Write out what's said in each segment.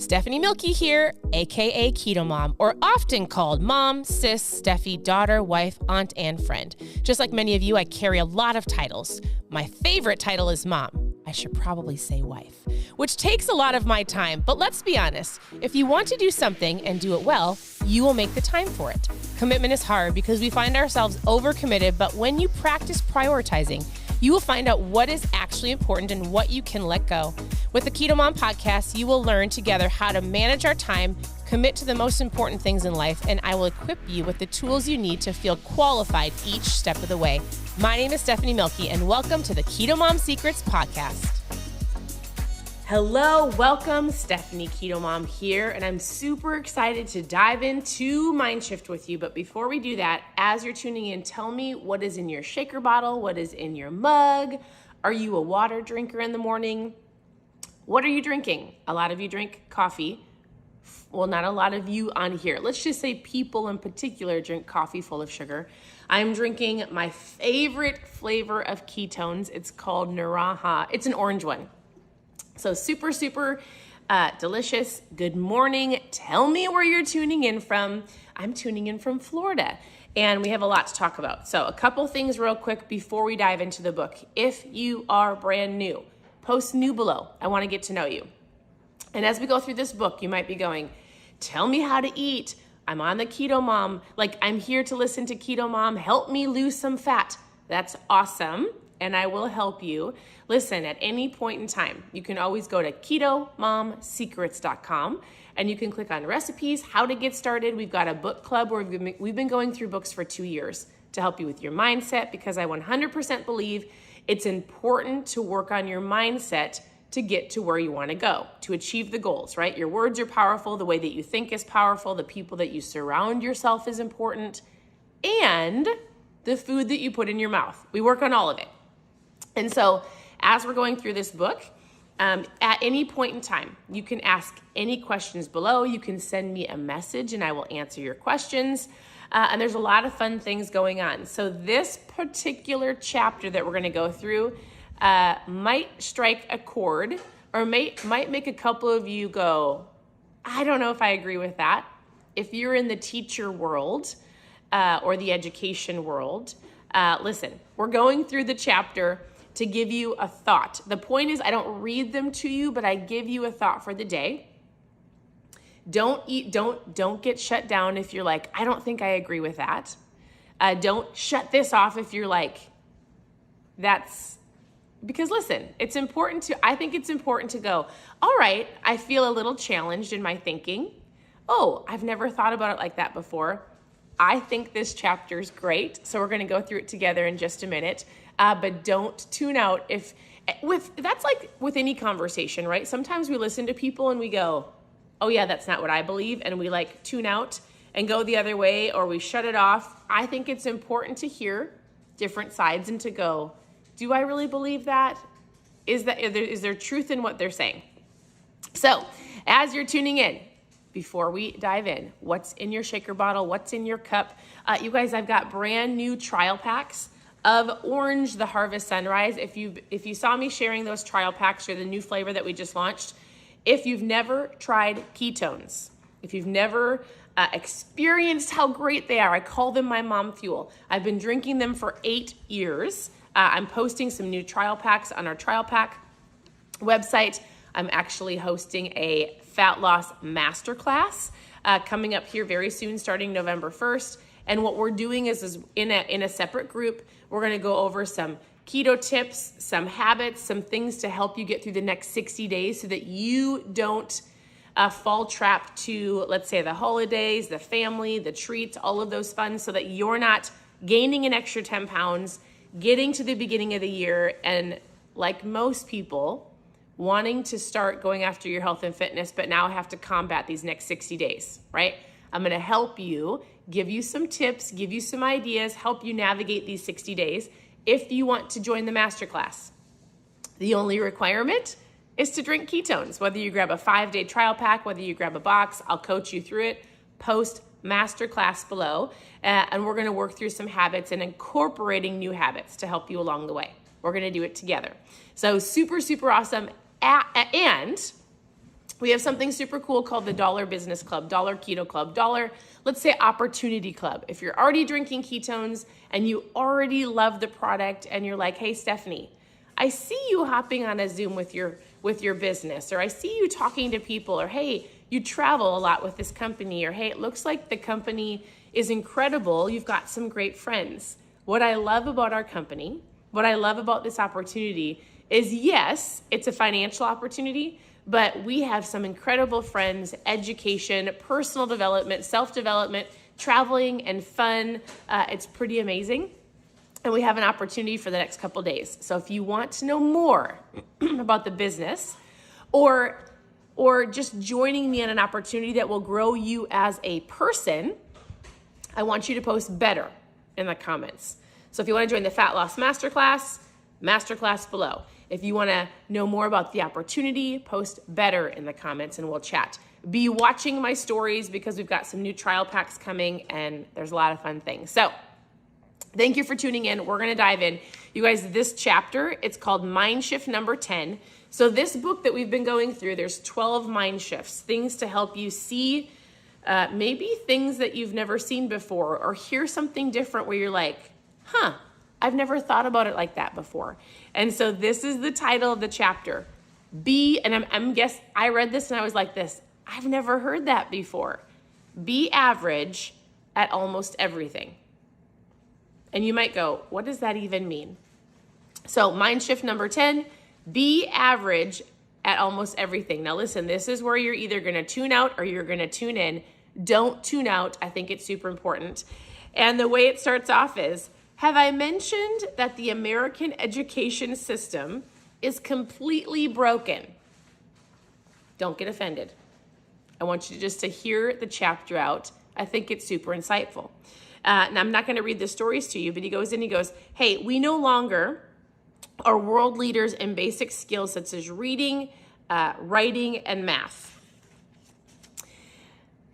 Stephanie Milky here, aka KetoMOM, or often called mom, sis, Steffi, daughter, wife, aunt, and friend. Just like many of you, I carry a lot of titles. My favorite title is mom. I should probably say wife, which takes a lot of my time. But let's be honest, if you want to do something and do it well, you will make the time for it. Commitment is hard because we find ourselves overcommitted, but when you practice prioritizing, you will find out what is actually important and what you can let go. With the KetoMOM podcast, you will learn together how to manage our time, commit to the most important things in life, and I will equip you with the tools you need to feel qualified each step of the way. My name is Stephanie Milky, and welcome to the KetoMOM Secrets podcast. Hello, welcome. Stephanie KetoMOM here, and I'm super excited to dive into Mind Shift with you. But before we do that, as you're tuning in, tell me what is in your shaker bottle, what is in your mug. Are you a water drinker in the morning? What are you drinking? A lot of you drink coffee. Well, not a lot of you on here. Let's just say people in particular drink coffee full of sugar. I'm drinking my favorite flavor of ketones. It's called Naranja. It's an orange one. So super delicious. Good morning. Tell me where you're tuning in from. I'm tuning in from Florida, and we have a lot to talk about. So a couple things real quick before we dive into the book. If you are brand new, post new below. I want to get to know you. And as we go through this book, you might be going, tell me how to eat. I'm on the KetoMOM. I'm here to listen to KetoMOM. Help me lose some fat. That's awesome. And I will help you. Listen, at any point in time, you can always go to ketomomsecrets.com and you can click on recipes, how to get started. We've got a book club where we've been going through books for 2 years to help you with your mindset, because I 100% believe it's important to work on your mindset to get to where you want to go, to achieve the goals, right? Your words are powerful. The way that you think is powerful. The people that you surround yourself is important. And the food that you put in your mouth. We work on all of it. And so as we're going through this book, at any point in time, you can ask any questions below. You can send me a message and I will answer your questions. And there's a lot of fun things going on. So this particular chapter that we're going to go through might strike a chord, or might make a couple of you go, I don't know if I agree with that. If you're in the teacher world or the education world, listen, we're going through the chapter to give you a thought. The point is, I don't read them to you, but I give you a thought for the day. Don't get shut down if you're like, I don't think I agree with that. Don't shut this off if you're like, that's because listen, I think it's important to go, all right, I feel a little challenged in my thinking. Oh, I've never thought about it like that before. I think this chapter is great. So we're going to go through it together in just a minute. But don't tune out that's like with any conversation, right? Sometimes we listen to people and we go, oh yeah, that's not what I believe. And we tune out and go the other way, or we shut it off. I think it's important to hear different sides and to go, do I really believe that? Is there truth in what they're saying? So as you're tuning in, before we dive in, what's in your shaker bottle? What's in your cup? You guys, I've got brand new trial packs of Orange the Harvest Sunrise. If you saw me sharing those trial packs, or the new flavor that we just launched, if you've never tried ketones, if you've never experienced how great they are, I call them my mom fuel. I've been drinking them for 8 years. I'm posting some new trial packs on our trial pack website. I'm actually hosting a fat loss masterclass coming up here very soon, starting November 1st. And what we're doing is in a separate group, we're going to go over some keto tips, some habits, some things to help you get through the next 60 days so that you don't fall trap to, let's say, the holidays, the family, the treats, all of those fun, so that you're not gaining an extra 10 pounds, getting to the beginning of the year, and like most people, wanting to start going after your health and fitness, but now have to combat these next 60 days, right? I'm going to help you, give you some tips, give you some ideas, help you navigate these 60 days if you want to join the masterclass. The only requirement is to drink ketones. Whether you grab a 5-day trial pack, whether you grab a box, I'll coach you through it. Post masterclass below, and we're going to work through some habits and incorporating new habits to help you along the way. We're going to do it together. So super awesome. And We have something super cool called the Dollar Business Club, Dollar Keto Club, Dollar, let's say Opportunity Club. If you're already drinking ketones and you already love the product and you're like, hey, Stephanie, I see you hopping on a Zoom with your business, or I see you talking to people, or hey, you travel a lot with this company, or hey, it looks like the company is incredible. You've got some great friends. What I love about our company, what I love about this opportunity is, yes, it's a financial opportunity, but we have some incredible friends, education, personal development, self-development, traveling, and fun. It's pretty amazing. And we have an opportunity for the next couple days. So if you want to know more about the business, or just joining me on an opportunity that will grow you as a person, I want you to post better in the comments. So if you want to join the Fat Loss Masterclass below. If you want to know more about the opportunity, post better in the comments and we'll chat. Be watching my stories because we've got some new trial packs coming and there's a lot of fun things. So thank you for tuning in. We're going to dive in. You guys, this chapter, it's called Mind Shift number 10. So this book that we've been going through, there's 12 mind shifts, things to help you see maybe things that you've never seen before, or hear something different where you're like, I've never thought about it like that before. And so this is the title of the chapter. I read this and I was like this, I've never heard that before. Be average at almost everything. And you might go, what does that even mean? So mind shift number 10, be average at almost everything. Now listen, this is where you're either going to tune out or you're going to tune in. Don't tune out. I think it's super important. And the way it starts off is, have I mentioned that the American education system is completely broken? Don't get offended. I want you just to hear the chapter out. I think it's super insightful. Now, I'm not going to read the stories to you, but he goes, hey, we no longer are world leaders in basic skills such as reading, writing, and math.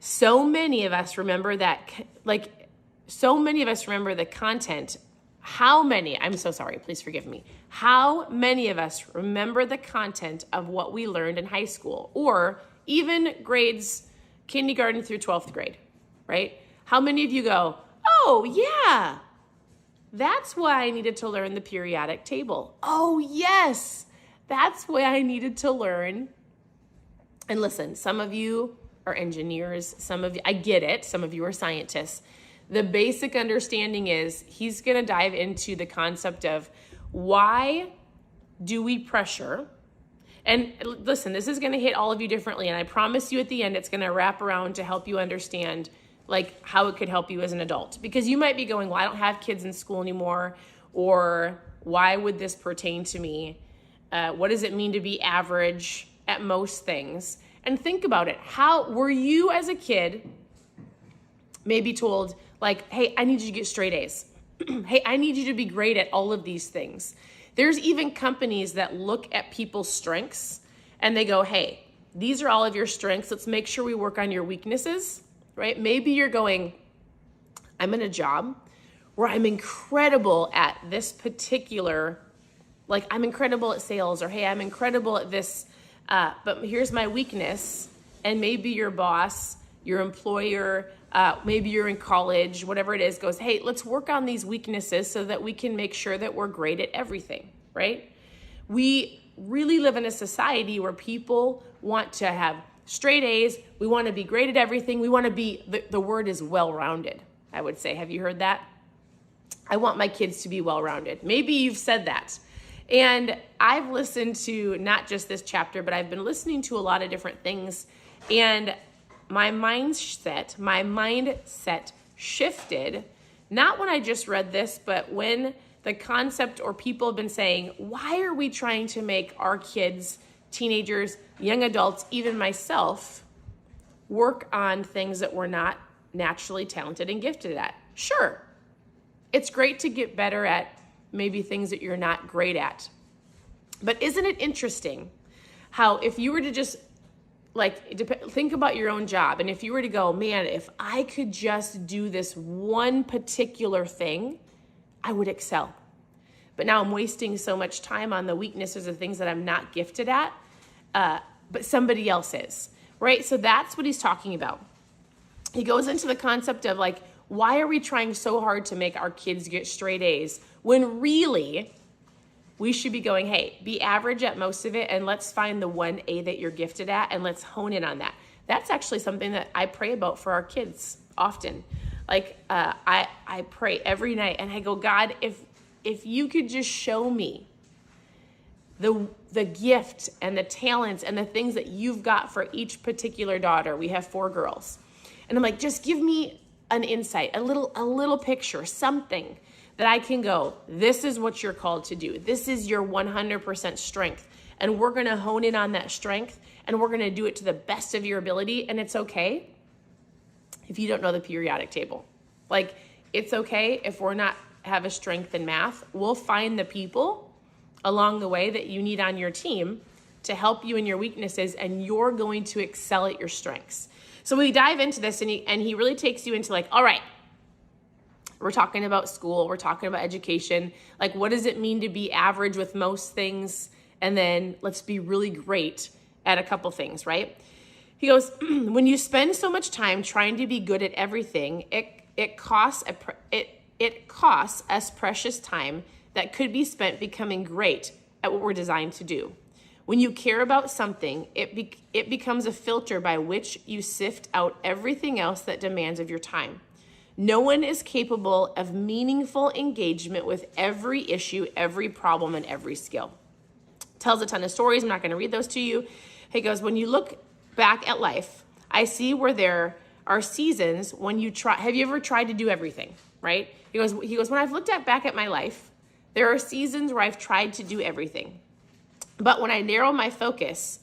So many of us remember the content. How many of us remember the content of what we learned in high school, or even grades, kindergarten through 12th grade, right? How many of you go, oh yeah, that's why I needed to learn the periodic table. Oh yes, that's why I needed to learn. And listen, some of you are engineers, I get it, some of you are scientists. The basic understanding is he's going to dive into the concept of why do we pressure? And listen, this is going to hit all of you differently. And I promise you at the end, it's going to wrap around to help you understand like how it could help you as an adult. Because you might be going, well, I don't have kids in school anymore. Or why would this pertain to me? What does it mean to be average at most things? And think about it. How were you as a kid maybe told, like, hey, I need you to get straight A's. Hey, I need you to be great at all of these things. There's even companies that look at people's strengths and they go, hey, these are all of your strengths. Let's make sure we work on your weaknesses, right? Maybe you're going, I'm in a job where I'm incredible at this particular, like I'm incredible at sales, or hey, I'm incredible at this, but here's my weakness. And maybe your boss, your employer, maybe you're in college, whatever it is, goes, hey, let's work on these weaknesses so that we can make sure that we're great at everything, right? We really live in a society where people want to have straight A's. We want to be great at everything. We want to be, the word is well-rounded, I would say. Have you heard that? I want my kids to be well-rounded. Maybe you've said that. And I've listened to not just this chapter, but I've been listening to a lot of different things. And my mindset shifted, not when I just read this, but when the concept or people have been saying, why are we trying to make our kids, teenagers, young adults, even myself, work on things that we're not naturally talented and gifted at? Sure, it's great to get better at maybe things that you're not great at. But isn't it interesting how if you were to just think about your own job, and if you were to go, man, if I could just do this one particular thing, I would excel. But now I'm wasting so much time on the weaknesses of things that I'm not gifted at. but somebody else is, right? So that's what he's talking about. He goes into the concept of like, why are we trying so hard to make our kids get straight A's when really we should be going, hey, be average at most of it, and let's find the one A that you're gifted at, and let's hone in on that. That's actually something that I pray about for our kids often. Like I pray every night, and I go, God, if you could just show me the gift and the talents and the things that you've got for each particular daughter. We have 4 girls, and I'm like, just give me an insight, a little picture, something that I can go, this is what you're called to do. This is your 100% strength. And we're going to hone in on that strength, and we're going to do it to the best of your ability. And it's okay if you don't know the periodic table. Like, it's okay if we're not have a strength in math. We'll find the people along the way that you need on your team to help you in your weaknesses, and you're going to excel at your strengths. So we dive into this, and he really takes you into like, all right, we're talking about school, we're talking about education. Like, what does it mean to be average with most things? And then let's be really great at a couple things, right? He goes, when you spend so much time trying to be good at everything, it costs us precious time that could be spent becoming great at what we're designed to do. When you care about something, it becomes a filter by which you sift out everything else that demands of your time. No one is capable of meaningful engagement with every issue, every problem, and every skill. Tells a ton of stories. I'm not going to read those to you. He goes, when you look back at life, I see where there are seasons when you try. Have you ever tried to do everything, right? He goes, when I've looked back at my life, there are seasons where I've tried to do everything. But when I narrow my focus,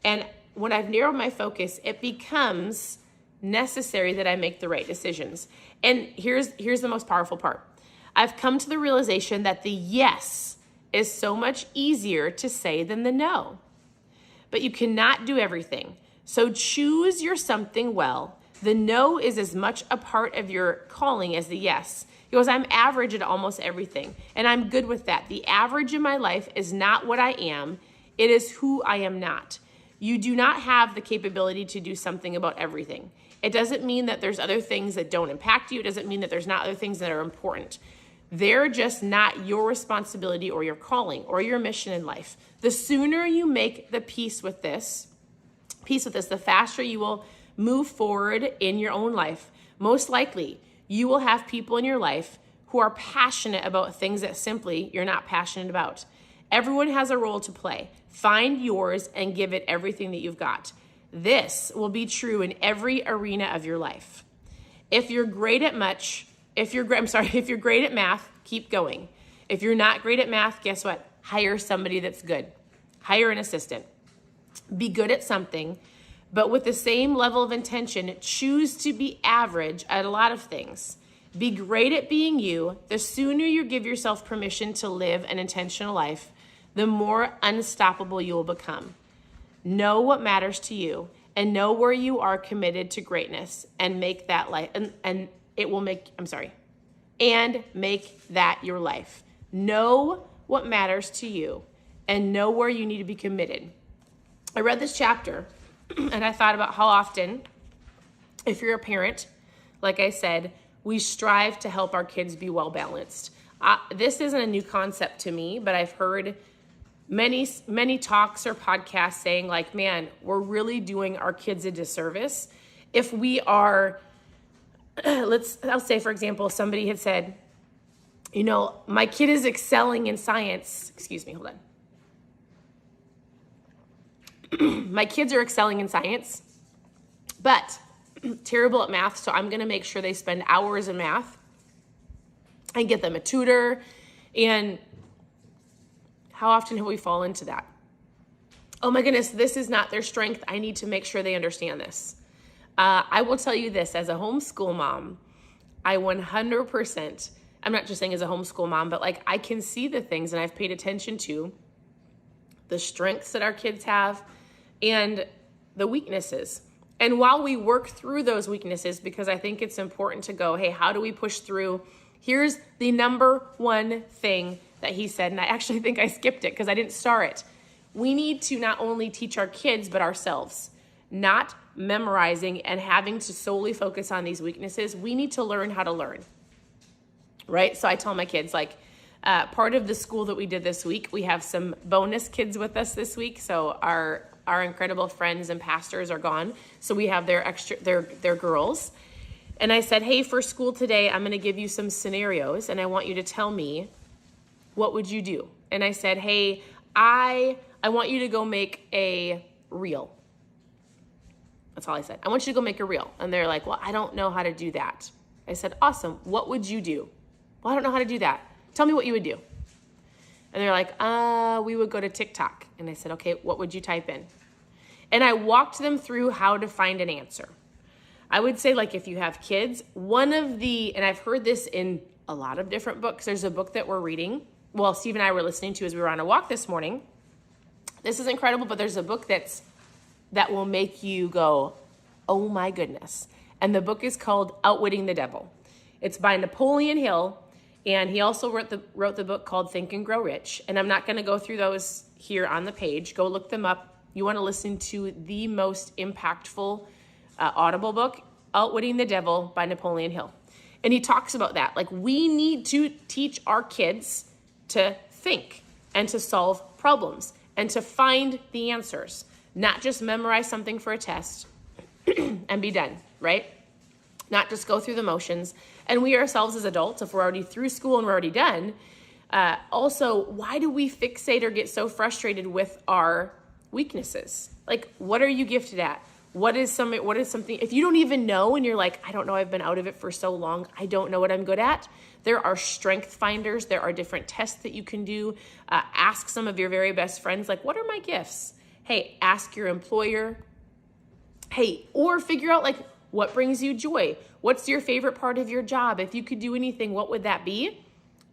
and when I've narrowed my focus, it becomes necessary that I make the right decisions. And here's the most powerful part. I've come to the realization that the yes is so much easier to say than the no. But you cannot do everything. So choose your something well. The no is as much a part of your calling as the yes. He goes, I'm average at almost everything, and I'm good with that. The average in my life is not what I am. It is who I am not. You do not have the capability to do something about everything. It doesn't mean that there's other things that don't impact you. It doesn't mean that there's not other things that are important. They're just not your responsibility or your calling or your mission in life. The sooner you make the peace with this, the faster you will move forward in your own life. Most likely, you will have people in your life who are passionate about things that simply you're not passionate about. Everyone has a role to play. Find yours and give it everything that you've got. This will be true in every arena of your life. If you're great at math, keep going. If you're not great at math, guess what? Hire somebody that's good. Hire an assistant. Be good at something, but with the same level of intention, choose to be average at a lot of things. Be great at being you. The sooner you give yourself permission to live an intentional life, the more unstoppable you will become. Know what matters to you and know where you are committed to greatness and make that life, and make that your life. Know what matters to you and know where you need to be committed. I read this chapter and I thought about how often, if you're a parent, like I said, we strive to help our kids be well balanced. This isn't a new concept to me, but I've heard many talks or podcasts saying like, man, we're really doing our kids a disservice if we are, I'll say, for example, somebody had said, my kid is excelling in science. Excuse me, hold on. My kids are excelling in science, but terrible at math, so I'm going to make sure they spend hours in math and get them a tutor. And how often have we fallen into that? Oh my goodness, this is not their strength. I need to make sure they understand this. I will tell you this, as a homeschool mom, I 100%, I'm not just saying as a homeschool mom, but like I can see the things and I've paid attention to the strengths that our kids have and the weaknesses. And while we work through those weaknesses, because I think it's important to go, hey, how do we push through? Here's the number one thing that he said, and I actually think I skipped it because I didn't star it. We need to not only teach our kids, but ourselves, not memorizing and having to solely focus on these weaknesses. We need to learn how to learn, right? So I tell my kids, like, part of the school that we did this week, we have some bonus kids with us this week. So our incredible friends and pastors are gone. So we have their girls. And I said, hey, for school today, I'm going to give you some scenarios and I want you to tell me, what would you do? And I said, hey, I want you to go make a reel. That's all I said. I want you to go make a reel. And they're like, well, I don't know how to do that. I said, awesome. What would you do? Well, I don't know how to do that. Tell me what you would do. And they're like, we would go to TikTok. And I said, okay, what would you type in? And I walked them through how to find an answer. I would say, like, if you have kids, and I've heard this in a lot of different books. There's a book that we're reading. Well, Steve and I were listening to as we were on a walk this morning. This is incredible, but there's a book that will make you go, oh my goodness. And the book is called Outwitting the Devil. It's by Napoleon Hill. And he also wrote the book called Think and Grow Rich. And I'm not going to go through those here on the page. Go look them up. You want to listen to the most impactful Audible book, Outwitting the Devil by Napoleon Hill. And he talks about that. Like, we need to teach our kids to think and to solve problems and to find the answers, not just memorize something for a test and be done, right? Not just go through the motions. And we ourselves as adults, if we're already through school and we're already done, also, why do we fixate or get so frustrated with our weaknesses? Like, what are you gifted at? What is something, if you don't even know and you're like, I don't know, I've been out of it for so long, I don't know what I'm good at. There are strength finders. There are different tests that you can do. Ask some of your very best friends, like, what are my gifts? Hey, ask your employer. Hey, or figure out, like, what brings you joy? What's your favorite part of your job? If you could do anything, what would that be?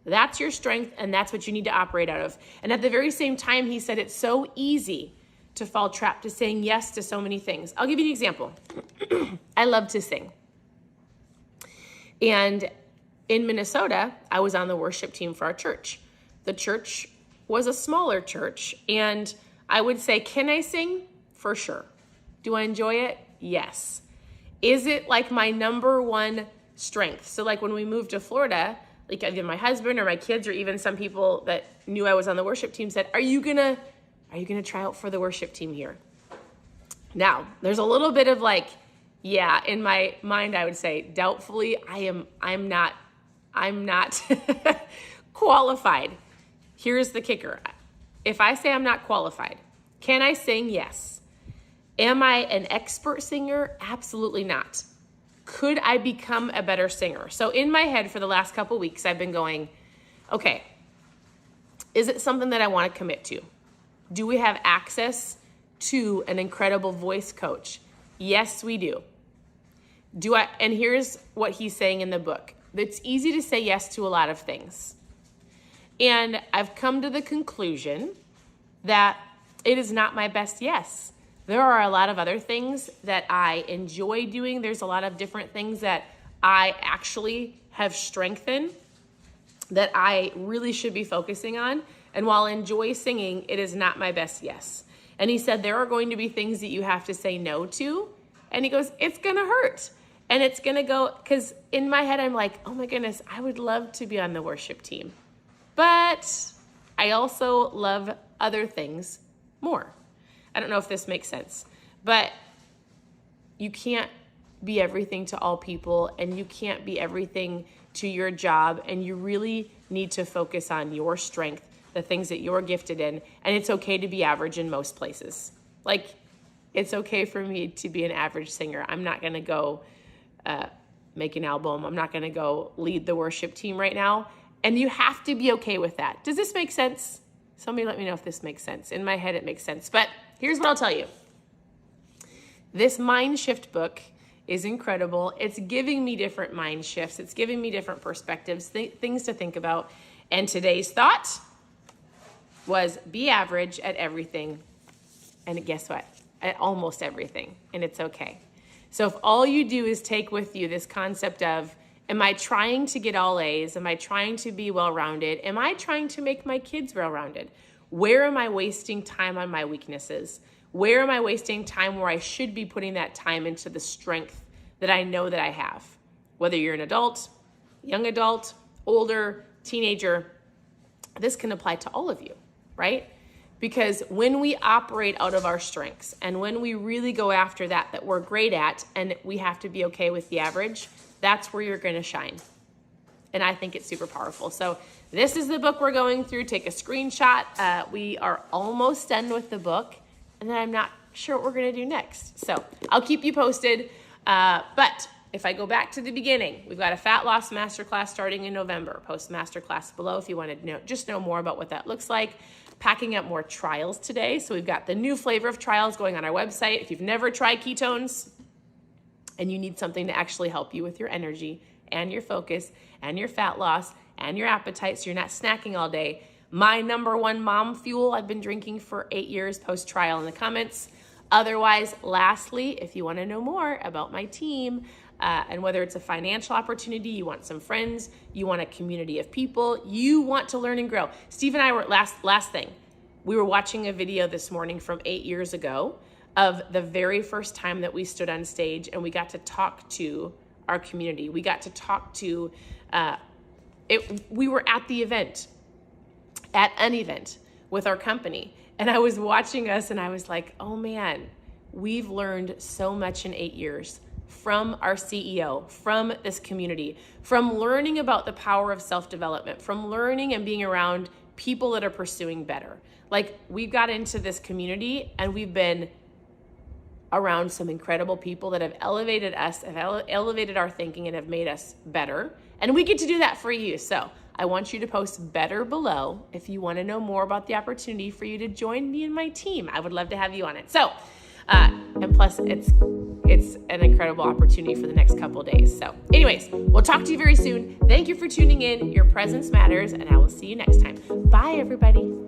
That's your strength, and that's what you need to operate out of. And at the very same time, he said it's so easy to fall trapped to saying yes to so many things. I'll give you an example. I love to sing. And in Minnesota, I was on the worship team for our church. The church was a smaller church, and I would say, can I sing? For sure. Do I enjoy it? Yes. Is it like my number one strength? So like when we moved to Florida, like either my husband or my kids or even some people that knew I was on the worship team said, are you gonna try out for the worship team here? Now, there's a little bit of like, yeah, in my mind, I would say doubtfully, I'm not qualified. Here's the kicker. If I say I'm not qualified, can I sing? Yes. Am I an expert singer? Absolutely not. Could I become a better singer? So in my head for the last couple weeks, I've been going, okay, is it something that I want to commit to? Do we have access to an incredible voice coach? Yes, we do. And here's what he's saying in the book. It's easy to say yes to a lot of things. And I've come to the conclusion that it is not my best yes. There are a lot of other things that I enjoy doing. There's a lot of different things that I actually have strength in that I really should be focusing on. And while I enjoy singing, it is not my best yes. And he said, there are going to be things that you have to say no to. And he goes, it's going to hurt. And it's going to go, because in my head, I'm like, oh my goodness, I would love to be on the worship team. But I also love other things more. I don't know if this makes sense, but you can't be everything to all people and you can't be everything to your job. And you really need to focus on your strength, the things that you're gifted in. And it's okay to be average in most places. Like, it's okay for me to be an average singer. I'm not going to go make an album. I'm not going to go lead the worship team right now. And you have to be okay with that. Does this make sense? Somebody let me know if this makes sense. In my head, it makes sense. But here's what I'll tell you. This mind shift book is incredible. It's giving me different mind shifts. It's giving me different perspectives, things to think about. And today's thought was be average at everything. And guess what? At almost everything. And it's okay. So if all you do is take with you this concept of, am I trying to get all A's? Am I trying to be well-rounded? Am I trying to make my kids well-rounded? Where am I wasting time on my weaknesses? Where am I wasting time where I should be putting that time into the strength that I know that I have? Whether you're an adult, young adult, older, teenager, this can apply to all of you, right? Because when we operate out of our strengths and when we really go after that we're great at, and we have to be okay with the average, that's where you're going to shine. And I think it's super powerful. So this is the book we're going through. Take a screenshot. We are almost done with the book, and then I'm not sure what we're going to do next. So I'll keep you posted. But if I go back to the beginning, we've got a fat loss masterclass starting in November. Post masterclass below if you want to know more about what that looks like. Packing up more trials today. So we've got the new flavor of trials going on our website. If you've never tried ketones and you need something to actually help you with your energy and your focus and your fat loss and your appetite so you're not snacking all day, my number one mom fuel I've been drinking for 8 years, post trial in the comments. Otherwise, lastly, if you want to know more about my team, and whether it's a financial opportunity, you want some friends, you want a community of people, you want to learn and grow. Steve and I were, last thing, we were watching a video this morning from 8 years ago of the very first time that we stood on stage and we got to talk to our community. We got to talk to, we were at the event, at an event with our company. And I was watching us and I was like, oh man, we've learned so much in 8 years. From our CEO, from this community, from learning about the power of self-development, from learning and being around people that are pursuing better. Like, we got into this community and we've been around some incredible people that have elevated us, have elevated our thinking and have made us better. And we get to do that for you. So I want you to post better below if you want to know more about the opportunity for you to join me and my team. I would love to have you on it. So, and plus it's an incredible opportunity for the next couple of days. So anyways, we'll talk to you very soon. Thank you for tuning in. Your presence matters, and I will see you next time. Bye, everybody.